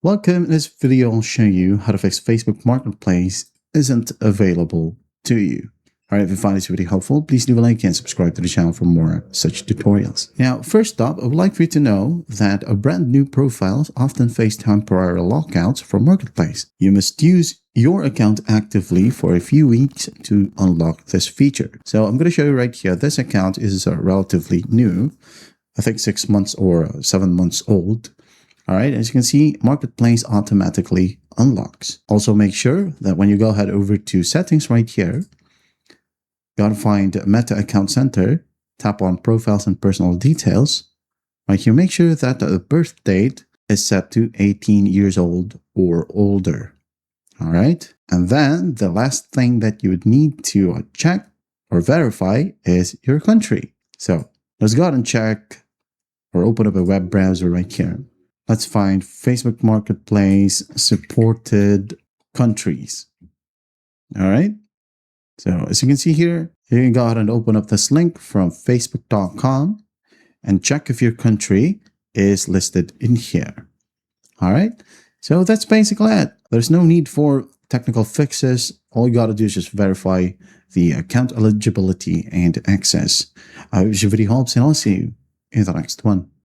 Welcome. In this video, I'll show you how to fix Facebook Marketplace isn't available to you. All right, if you find this video helpful, please leave a like and subscribe to the channel for more such tutorials. Now, first up, I would like for you to know that brand new profiles often face temporary lockouts from Marketplace. You must use your account actively for a few weeks to unlock this feature. So I'm going to show you right here. This account is relatively new, I think 6 months or 7 months old. All right, as you can see, Marketplace automatically unlocks. Also, make sure that when you go ahead over to settings right here, you gotta find Meta Account Center, tap on Profiles and Personal Details. Right here, make sure that the birth date is set to 18 years old or older. All right, and then the last thing that you would need to check or verify is your country. So let's go ahead and check or open up a web browser right here. Let's find Facebook Marketplace supported countries. All right. So as you can see here, you can go ahead and open up this link from facebook.com and check if your country is listed in here. All right. So that's basically it. There's no need for technical fixes. All you got to do is just verify the account eligibility and access. I hope this video helps, and I'll see you in the next one.